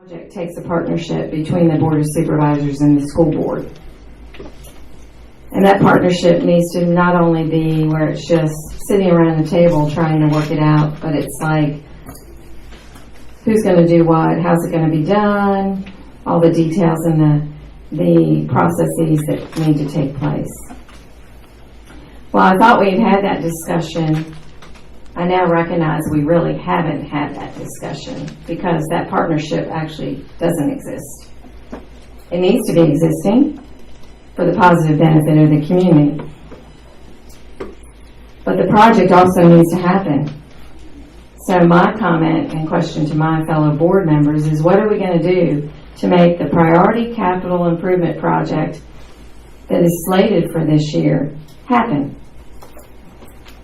Project takes a partnership between the Board of Supervisors and the school board. And that partnership needs to not only be where it's just sitting around the table trying to work it out, but it's like, who's going to do what, how's it going to be done, all the details and the processes that need to take place. Well, I thought we had that discussion. I now recognize we really haven't had that discussion because that partnership actually doesn't exist. It needs to be existing for the positive benefit of the community. But the project also needs to happen. So my comment and question to my fellow board members is, what are we going to do to make the priority capital improvement project that is slated for this year happen?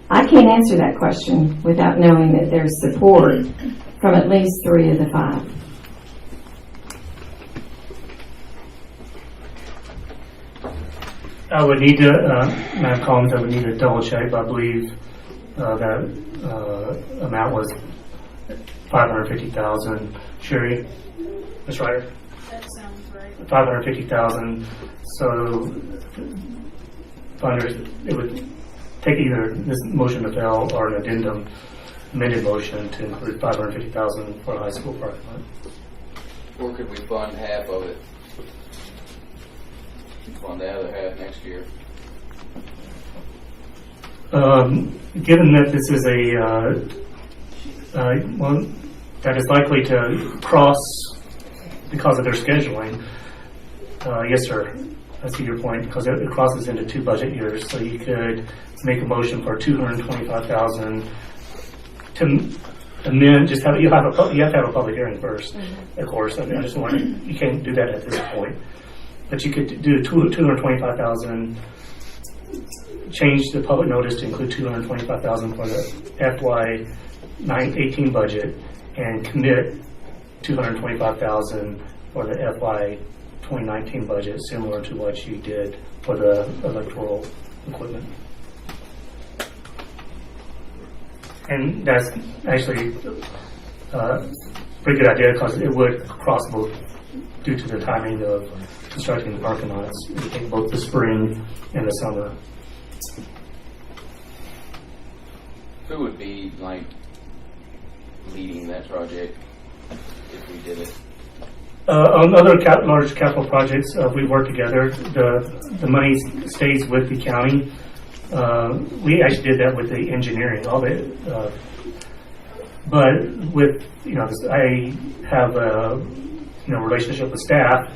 I can't answer that question without knowing that there's support from at least 3 of the 5. I would need to, Madam Collins, I would need to double check, but I believe that amount was $550,000. Sherry, Ms. Ryder? That sounds right. $550,000. So funders, it would take either this motion to fail or an addendum amended motion to include $550,000 for a high school parking lot. Or could we fund half of it? Fund the other half next year? Given that this is one that is likely to cross because of their scheduling, yes, sir. I see your point, because it crosses into 2 budget years. So you could make a motion for $225,000 to amend. Just have you have to have a public hearing first, of course. I just want you can't do that at this point, but you could do $225,000. Change the public notice to include $225,000 for the FY18 budget, and commit $225,000 for the FY 2019 budget, similar to what you did for the electoral equipment. And that's actually a pretty good idea, because it would cross both due to the timing of constructing the parking lots. It would take both the spring and the summer. Who would be like leading that project if we did it? On other large capital projects, we work together. The money stays with the county. We actually did that with the engineering, all the. But with I have a relationship with staff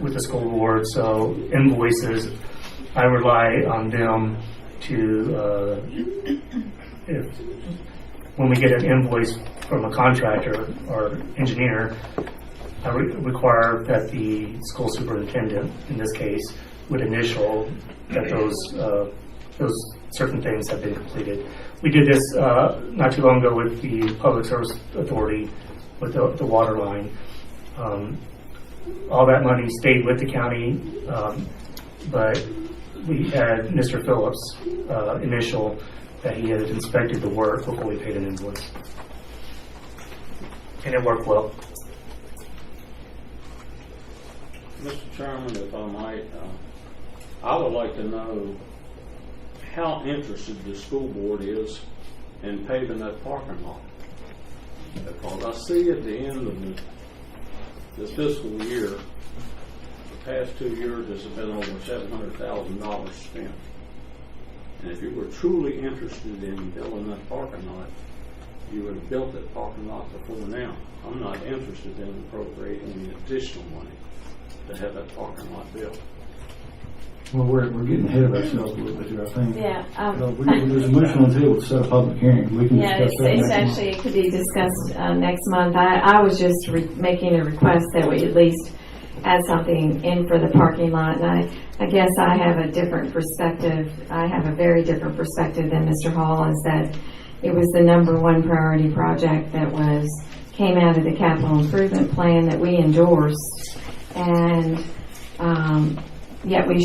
with the school board, so invoices, I rely on them to when we get an invoice from a contractor or engineer, I require that the school superintendent, in this case, would initial that those certain things have been completed. We did this not too long ago with the Public Service Authority with the water line. All that money stayed with the county, but we had Mr. Phillips initial that he had inspected the work before we paid an invoice. And it worked well. Mr. Chairman, if I might, I would like to know how interested the school board is in paving that parking lot. Because I see at the end of this fiscal year, the past 2 years, there's been over $700,000 spent. And if you were truly interested in building that parking lot, you would have built that parking lot before now. I'm not interested in appropriating any additional money to have that parking lot built. Well, we're getting ahead of ourselves a little bit here, I think. Yeah. There's a motion on the table to set a public hearing. We can discuss that it's next actually, it could be discussed next month. I was just making a request that we at least add something in for the parking lot. And I guess I have a different perspective. I have a very different perspective than Mr. Hall, is that it was the #1 priority project that came out of the capital improvement plan that we endorsed. And yet we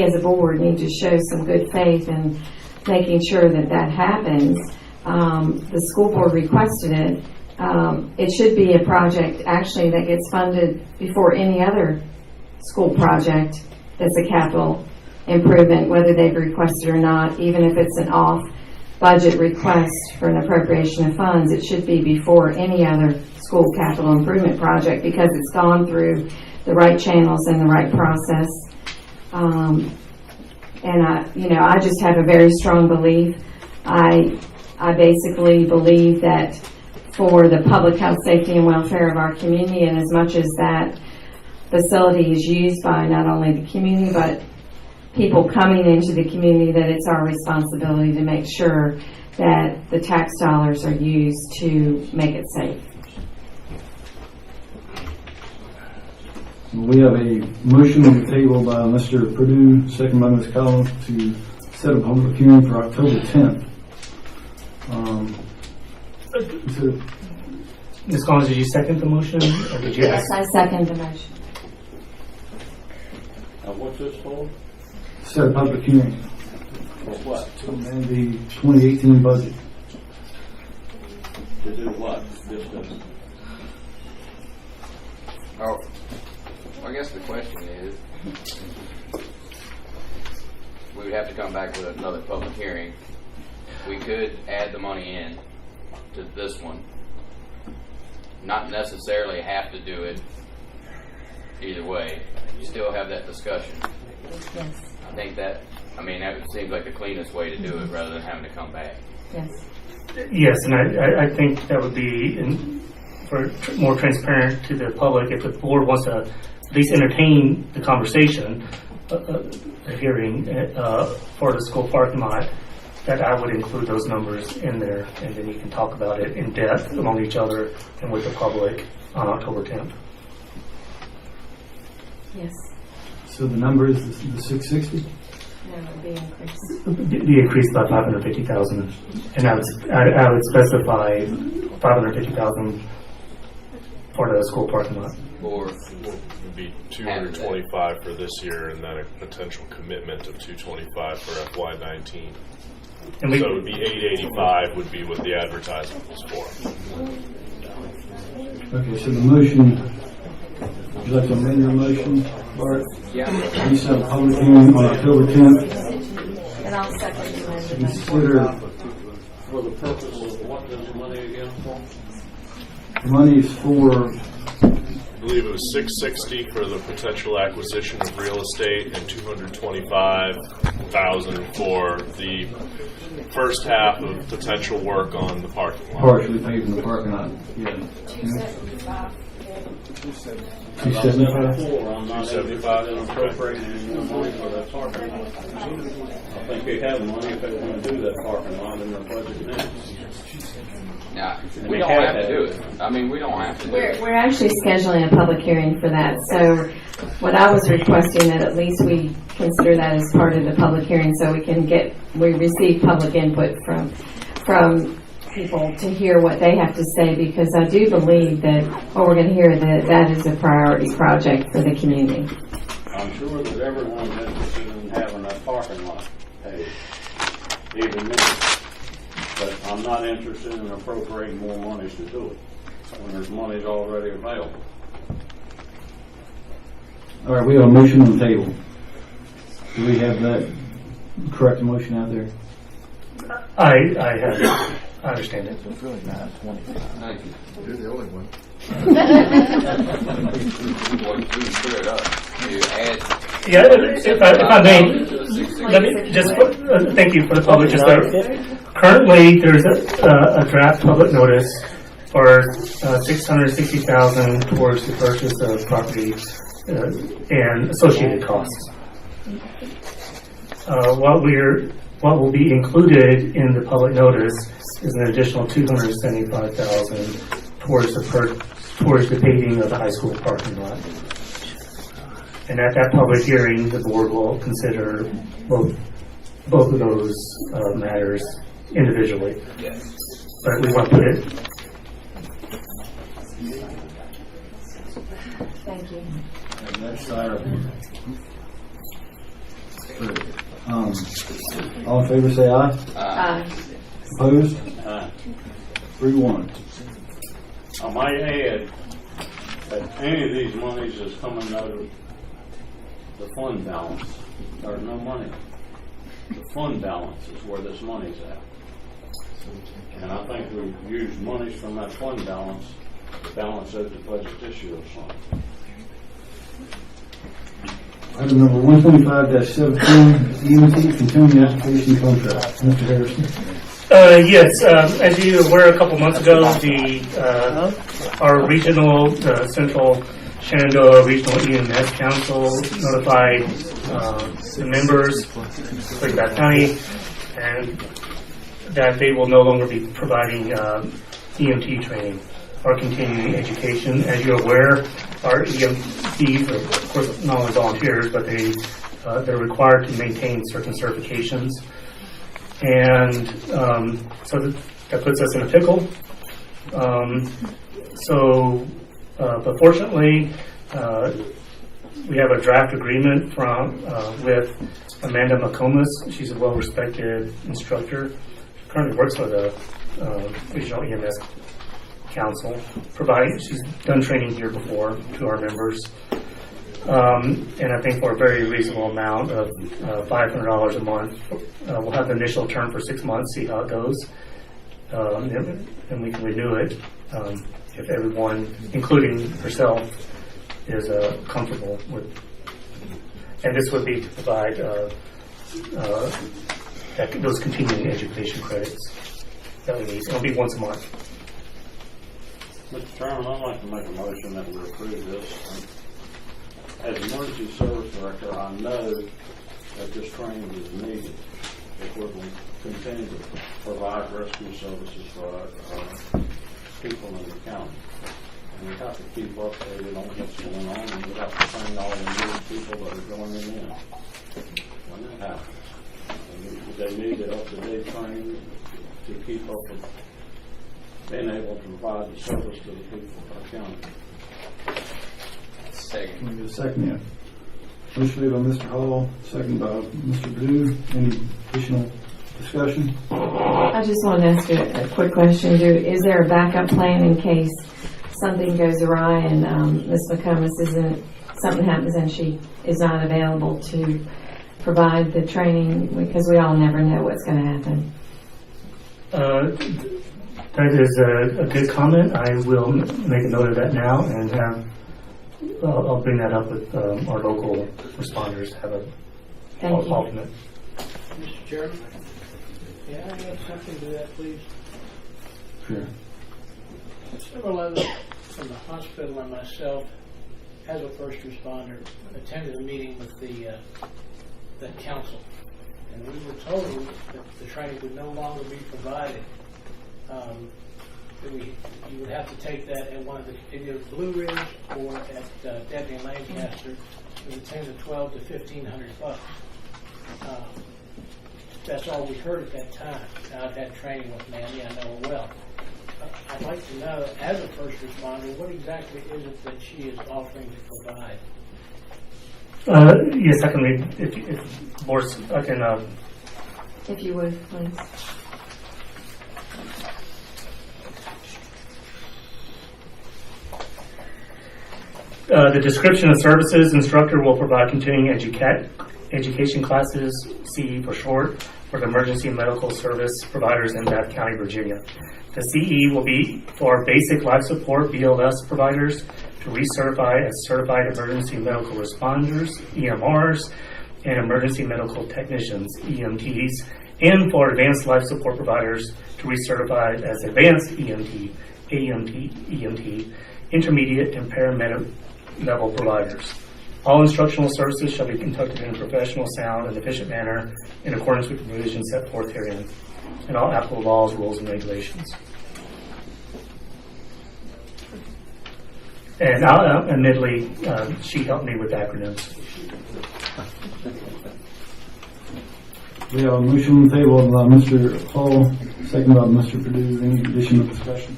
as a board need to show some good faith in making sure that happens. The school board requested it, it should be a project actually that gets funded before any other school project that's a capital improvement, whether they've requested or not. Even if it's an off-budget request for an appropriation of funds, it should be before any other school capital improvement project because it's gone through the right channels and the right process. And I just have a very strong belief. I basically believe that for the public health, safety, and welfare of our community, and as much as that facility is used by not only the community but people coming into the community, that it's our responsibility to make sure that the tax dollars are used to make it safe. We have a motion on the table by Mr. Perdue, second by Ms. Collins, to set a public hearing for October 10th. Ms. Collins, did you second the motion, or did you Yes, ask? I second the motion. What's this for? Set a public hearing For what? to amend the 2018 budget. To do what? Just to, Oh, I guess the question is, we would have to come back with another public hearing. We could add the money in to this one. Not necessarily have to do it either way. You still have that discussion. Yes. I think that seems like the cleanest way to do it rather than having to come back. Yes. Yes, and I think that would be more transparent to the public if the board wants to at least entertain the conversation, a hearing for the school parking lot, that I would include those numbers in there, and then you can talk about it in depth among each other and with the public on October 10th. Yes. So the number is the 660? No, it would be increased. Be increased by 550,000, and I would specify 550,000 for the school parking lot. Or Would be 225 for this year, and then a potential commitment of 225 for FY19. And we, So it would be 885 would be what the advertisement was for. Okay, so the motion, would you like to amend your motion, Bart? yeah, We set a public hearing on October 10th. And I'll second the motion. Consider for the purpose of what is the money again for? the money is for, I believe it was 660 for the potential acquisition of real estate and 225,000 for the first half of potential work on the parking lot. partially paving the parking lot. Yeah. 275. 275? I'm not appropriating any more money for that parking lot. I think they have money if they want to do that parking lot in their budget now. now, we don't have to do it. We don't have to do it. We're actually scheduling a public hearing for that. So what I was requesting that at least we consider that as part of the public hearing, so we receive public input from people to hear what they have to say, because I do believe that what we're going to hear, that is a priority project for the community. I'm sure that everyone's interested in having that parking lot paved, even me. But I'm not interested in appropriating more monies to do it when there's money's already available. All right, we have a motion on the table. Do we have that correct motion out there? I understand it. Thank you. You're the only one. Well, we can clear it up. You add Yeah, if I may, let me just thank you for the public. Just currently, there's a draft public notice for $660,000 towards the purchase of property and associated costs. What will be included in the public notice is an additional $275,000 towards the paving of the high school parking lot. And at that public hearing, the board will consider both of those matters individually. yes. But we want to put it. Thank you. And that's our. All in favor, say aye. Aye. Opposed? Aye. 3-1. I might add that any of these monies is coming out of the fund balance. There's no money. The fund balance is where this money's at. And I think we've used monies from that fund balance to balance out the budget this year or something. Item number 125-17, EMT continuing application contract. Mr. Harrison. Yes, as you were aware, a couple months ago, our regional, Central Shenandoah Regional EMS Council notified the members, including Bath County, and that they will no longer be providing EMT training or continuing education. As you're aware, our EMTs are, of course, not only volunteers, but they're required to maintain certain certifications. And so that puts us in a pickle. But fortunately, we have a draft agreement with Amanda McComas. She's a well-respected instructor. She currently works for the Regional EMS Council. She's done training here before to our members. And I think for a very reasonable amount of $500 a month. We'll have the initial term for 6 months, see how it goes. And we can renew it if everyone, including herself, is comfortable with. And this would be to provide those continuing education credits that we need. It'll be once a month. Mr. Chairman, I'd like to make a motion that we approve this. As emergency service director, I know that this training is needed if we're going to continue to provide rescue services for our people in the county. And we have to keep updated on what's going on, and we have to train all the new people that are going in when that happens. And they need the up-to-date training to keep up with being able to provide the service to the people of our county. Can we get a second yet? Motion made by Mr. Hall, second by Mr. Perdue. Any additional discussion? I just want to ask a quick question. Is there a backup plan in case something goes awry and Ms. McComas something happens and she is not available to provide the training, because we all never know what's going to happen? That is a good comment. I will make a note of that now and I'll bring that up with our local responders to have a alternate. Mr. Chairman, may I add something to that, please? Sure. Several others from the hospital and myself, as a first responder, attended a meeting with the council, and we were told that the training would no longer be provided. That you would have to take that at one of either Blue Ridge or at Deputy Lancaster. It was $10 to $12 to $1,500. That's all we heard at that time. Now, I've had training with Mandy, I know her well. I'd like to know, as a first responder, what exactly is it that she is offering to provide? Yes, I can read. If Boris, I can. If you would, please. The description of services: instructor will provide continuing education classes, CE for short, for the emergency medical service providers in Bath County, Virginia. The CE will be for basic life support BLS providers to recertify as certified emergency medical responders, EMRs, and emergency medical technicians, EMTs, and for advanced life support providers to recertify as advanced EMT, intermediate, and paramedic level providers. All instructional services shall be conducted in a professional, sound, and efficient manner in accordance with the provisions set forth herein, and all applicable laws, rules, and regulations. And admittedly, she helped me with acronyms. We have a motion on the table by Mr. Hall, second by Mr. Perdue. Any additional discussion?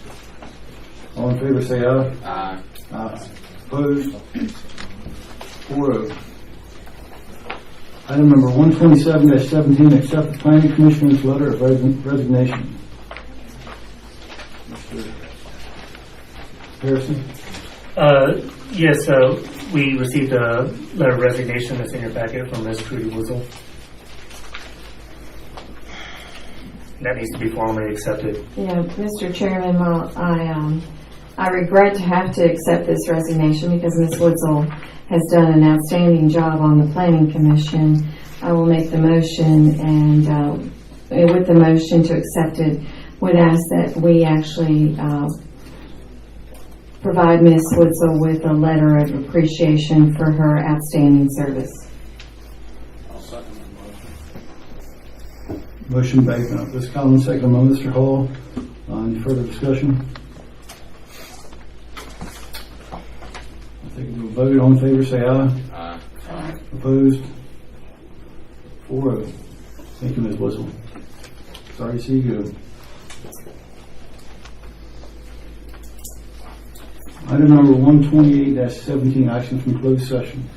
All in favor say aye. Aye. Aye. Opposed? 4-0. Item number 127-17, accept the planning commissioner's letter of resignation. Mr. Harrison? Yes, we received a letter of resignation that's in your packet from Ms. Trudy Woozle. That needs to be formally accepted. Yeah, Mr. Chairman, well, I regret to have to accept this resignation because Ms. Woodsell has done an outstanding job on the Planning Commission. I will make the motion, and with the motion to accept it, would ask that we actually provide Ms. Woodsell with a letter of appreciation for her outstanding service. I'll second that motion. Motion made by Ms. Collins, second by Mr. Hall. Any further discussion? I think we'll vote. All in favor, say aye. Opposed? 4-0. Thank you, Ms. Whistle. Sorry to see you go. Item number 128-17, action from closed session.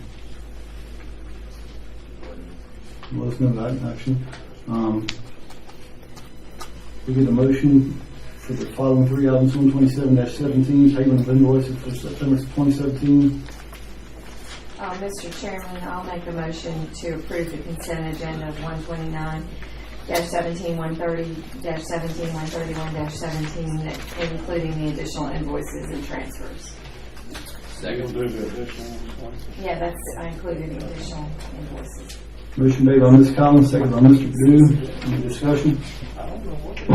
Let us know that action. We get a motion for the following three items: 127-17, payment of invoices for September 2017. Mr. Chairman, I'll make a motion to approve the consent agenda of 129-17, 130-17, 131-17, including the additional invoices and transfers. Second. We'll do the additional one. Yeah, I included the additional invoices. Motion made by Ms. Collins, second by Mr. Perdue. Any discussion? I don't know what to do.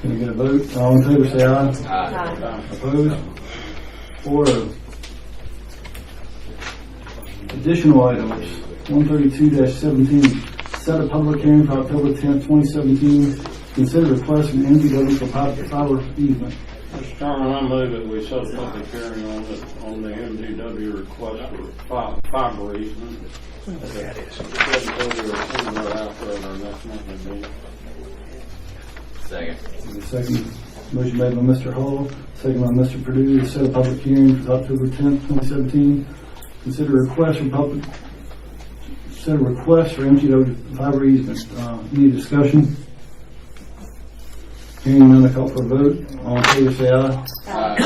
Can we get a vote? All in favor, say aye. Aye. Opposed? 4-0. Additional items: 132-17, set a public hearing for October 10th, 2017. Consider request from NBW for fiber easement. Mr. Chairman, I move that we set a public hearing on the MDW request for fiber easement. That is. Out there in our next monthly meeting. Second. Second. Motion made by Mr. Hall, second by Mr. Perdue, to set a public hearing for October 10th, 2017. Consider request for MTW fiber easement. Any discussion? Hearing none, I call for a vote. All in favor, say aye. Aye.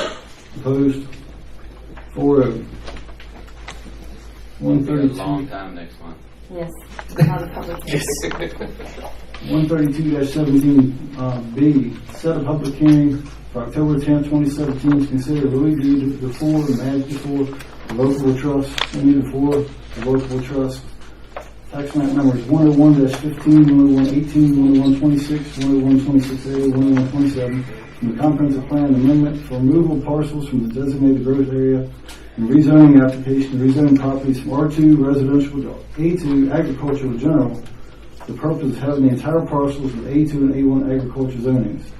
Opposed? 4-0. Long 132. time next month. Yes, not a public hearing. 132-17B, set a public hearing for October 10th, 2017 to consider Louis D. DeFore and Madge DeFore, revocable trust, Cindy DeFore, revocable trust. Tax map numbers 101-15, 101-18, 101-26, 101-26A, 101-27 from the comprehensive plan amendment for removal of parcels from the designated growth area and rezoning application, rezoning properties from R2 residential to A2 agricultural general. The purpose is having the entire parcels of A2 and A1 agriculture zonings.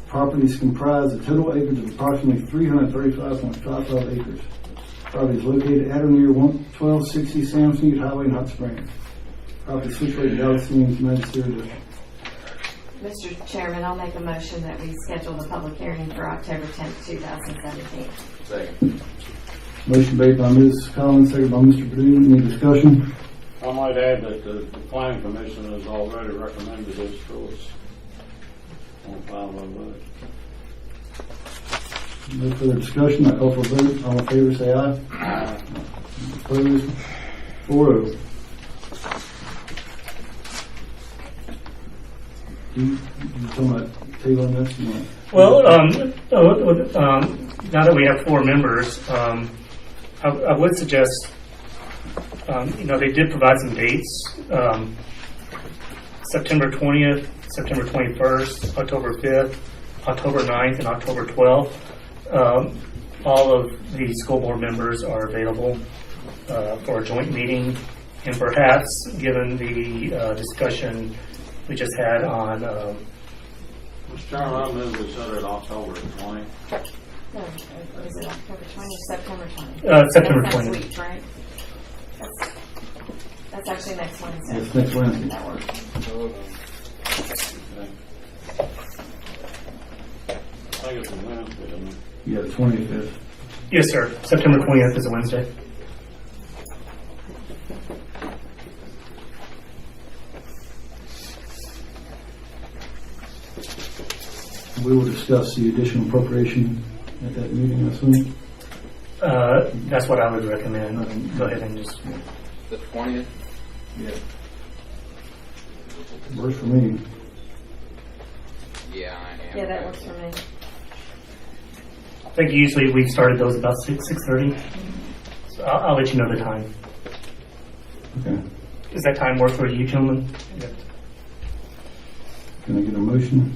Properties comprise a total acreage of approximately 335.55 acres. Property is located at or near 1260 Sam Sneed Highway in Hot Springs. Property situated in Dallas United States District. Mr. Chairman, I'll make a motion that we schedule the public hearing for October 10th, 2017. Second. Motion made by Ms. Collins, second by Mr. Perdue. Any discussion? I might add that the Planning Commission has already recommended this to us on file by vote. No further discussion. I call for a vote. All in favor, say aye. Aye. Opposed? 4-0. You talking about tabling this? You want- Well, now that we have four members, I would suggest, they did provide some dates. September 20th, September 21st, October 5th, October 9th, and October 12th. All of the school board members are available for a joint meeting, and perhaps, given the discussion we just had on Mr. Chairman, I move we set it October 20. No, is it October 20 or September 20? September That's 20th. next week, right? That's actually next Wednesday. Yes, next Wednesday. That works. I think it's a Wednesday, isn't it? Yeah, the 25th. Yes, sir. September 20th is a Wednesday. We will discuss the additional appropriation at that meeting this week? That's what I would recommend. Go ahead and just, The 20th? Yeah. Works for me. Yeah, I am. Yeah, that works for me. I think usually we've started those about 6:30. So I'll let you know the time. Okay. Does that time work for you, gentlemen? Can I get a motion?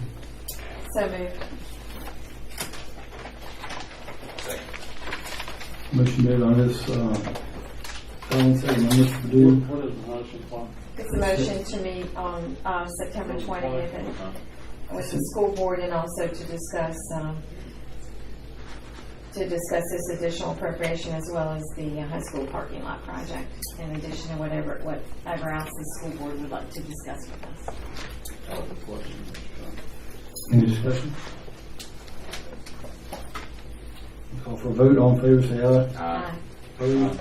So moved. Second. Motion made on this, Colin, second by Mr. Purdue. What is the motion for? It's a motion to meet on September 20th and with the school board, and also to discuss this additional appropriation, as well as the high school parking lot project, in addition to whatever else the school board would like to discuss with us. Call the question. Any discussion? Call for a vote. All in favor, say aye. Aye. Opposed?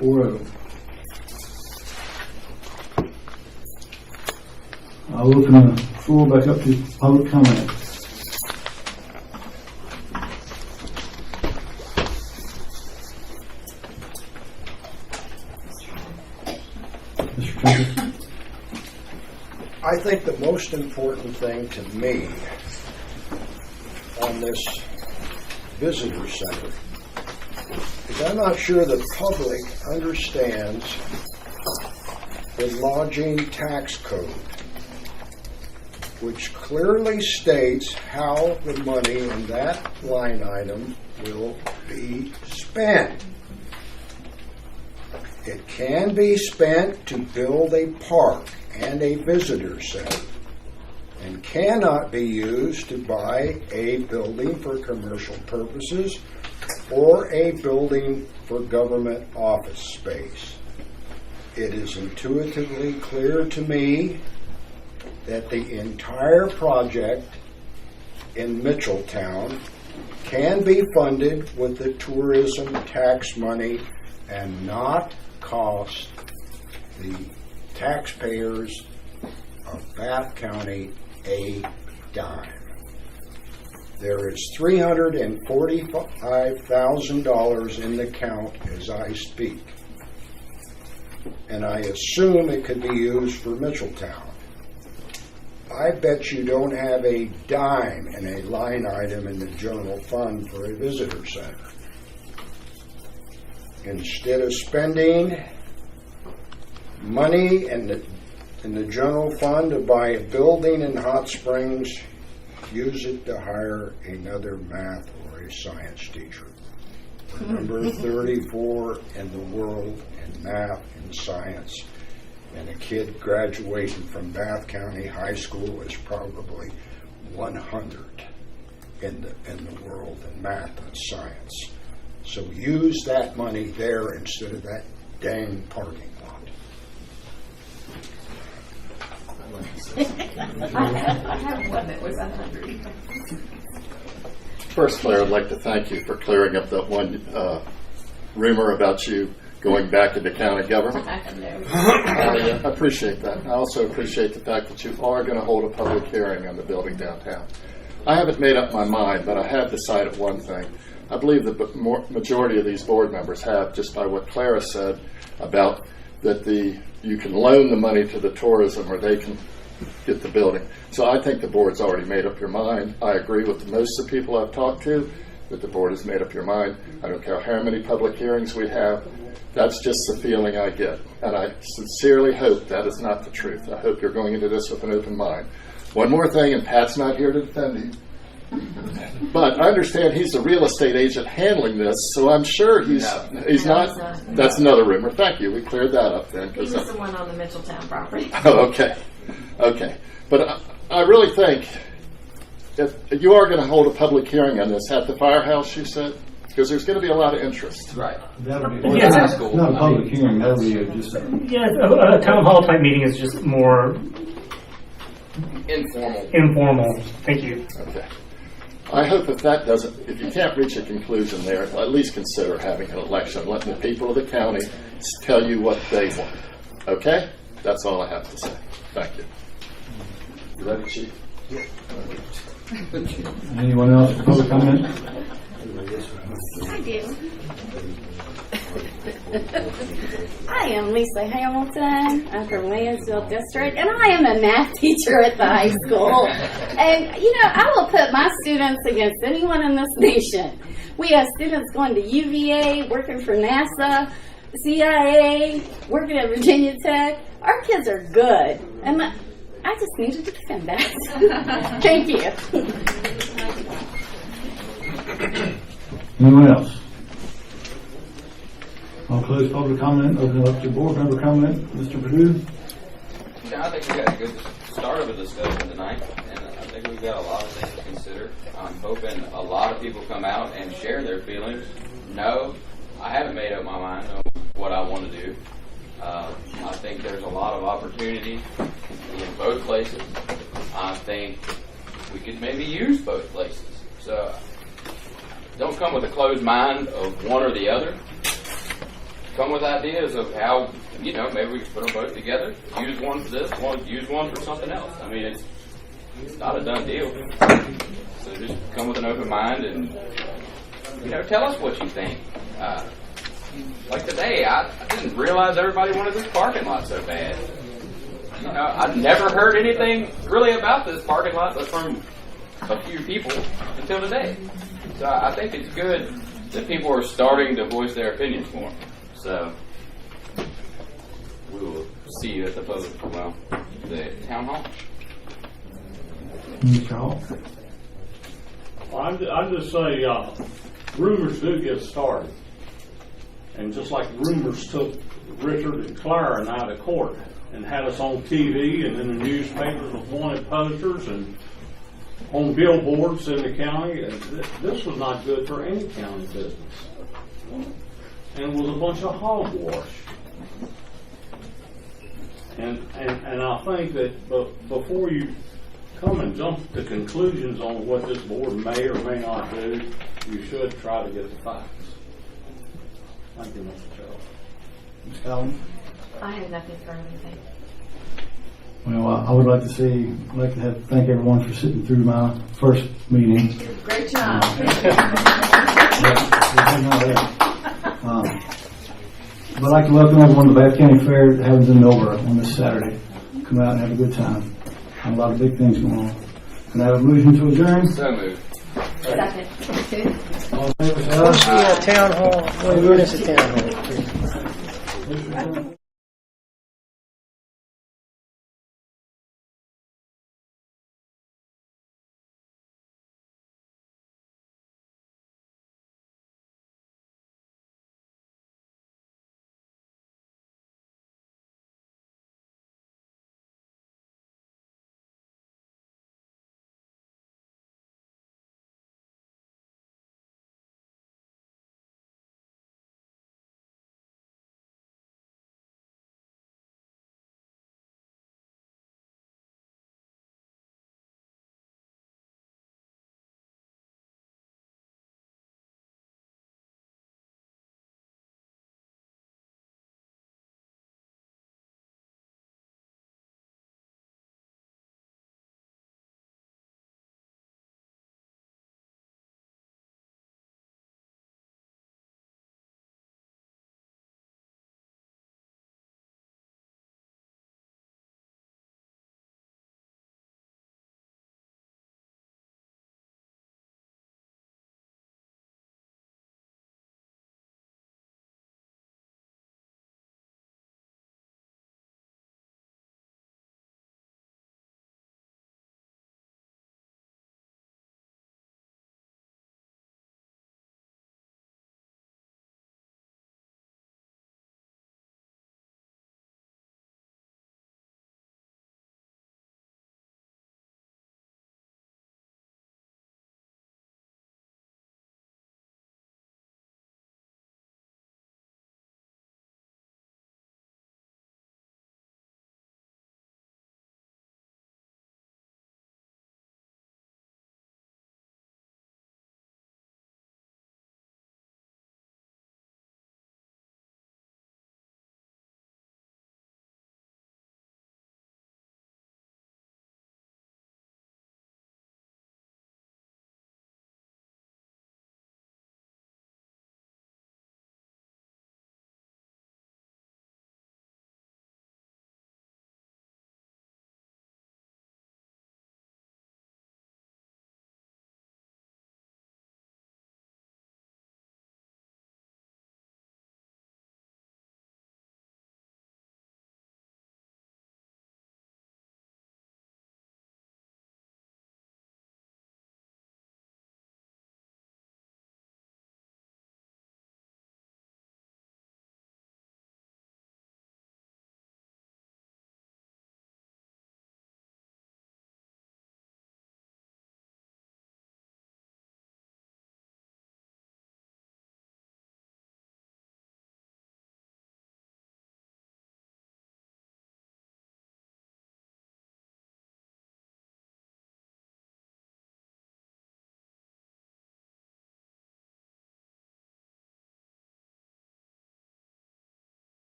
4-0. I'll open the floor back up to public comment. Mr. Trinket? I think the most important thing to me on this visitor center is I'm not sure the public understands the lodging tax code, which clearly states how the money in that line item will be spent. It can be spent to build a park and a visitor center, and cannot be used to buy a building for commercial purposes or a building for government office space. It is intuitively clear to me that the entire project in Mitchelltown can be funded with the tourism tax money and not cost the taxpayers of Bath County a dime. There is $345,000 in the count as I speak, and I assume it could be used for Mitchelltown. I bet you don't have a dime in a line item in the general fund for a visitor center. Instead of spending money in the general fund to buy a building in Hot Springs, use it to hire another math or a science teacher. Number 34 in the world in math and science, and a kid graduating from Bath County High School is probably 100 in the world in math and science. So use that money there instead of that dang parking lot. I have one that was 100. First, Claire, I'd like to thank you for clearing up that one rumor about you going back into county government. I have no. I appreciate that. I also appreciate the fact that you are going to hold a public hearing on the building downtown. I haven't made up my mind, but I have decided one thing. I believe the majority of these board members have, just by what Clara said about that you can loan the money to the tourism or they can get the building. So I think the board's already made up your mind. I agree with most of the people I've talked to that the board has made up your mind. I don't care how many public hearings we have. That's just the feeling I get. And I sincerely hope that is not the truth. I hope you're going into this with an open mind. One more thing, and Pat's not here to defend you. But I understand he's the real estate agent handling this, so I'm sure he's not. That's another rumor. Thank you. We cleared that up then. He was the one on the Mitchelltown property. Oh, okay. But I really think if you are going to hold a public hearing on this at the firehouse, you said, because there's going to be a lot of interest. Right. That'll be Yeah. not a public hearing. That'll be just a yeah, a town hall type meeting is just more informal. Thank you. Okay. I hope if you can't reach a conclusion there, at least consider having an election, letting the people of the county tell you what they want. Okay? That's all I have to say. Thank you. You ready, Chief? Anyone else for public comment? I do. I am Lisa Hamilton. I'm from Lansville District, and I am a math teacher at the high school. And, you know, I will put my students against anyone in this nation. We have students going to UVA, working for NASA, CIA, working at Virginia Tech. Our kids are good, and I just needed to defend that. Thank you. Anyone else? I'll close public comment, open it up to board member comment. Mr. Perdue? Yeah, I think we got a good start of a discussion tonight, and I think we've got a lot of things to consider. I'm hoping a lot of people come out and share their feelings. No, I haven't made up my mind on what I want to do. I think there's a lot of opportunity in both places. I think we could maybe use both places. So don't come with a closed mind of one or the other. Come with ideas of how, you know, maybe we can put them both together, use one for this, use one for something else. I mean, it's not a done deal. So just come with an open mind and, you know, tell us what you think. Like today, I didn't realize everybody wanted this parking lot so bad. You know, I've never heard anything really about this parking lot from a few people until today. So I think it's good that people are starting to voice their opinions more. So we will see you at the town hall. Mr. Hall? Well, I just say rumors do get started. And just like rumors took Richard and Clara and I to court and had us on TV and in the newspapers with wanted posters and on billboards in the county, this was not good for any county business. And it was a bunch of hogwash. And I think that before you come and jump to conclusions on what this board may or may not do, you should try to get the facts. Thank you, Mr. Chairman. Ms. Collins? I have nothing further to say. Well, I would like to thank everyone for sitting through my first meeting. Great job. I'd like to welcome everyone to the Bath County Fair that happens in Millboro on this Saturday. Come out and have a good time. A lot of big things going on. Can I have a motion to adjourn? So moved. Second. All in favor, say aye. Town hall. Well, you're in the town hall.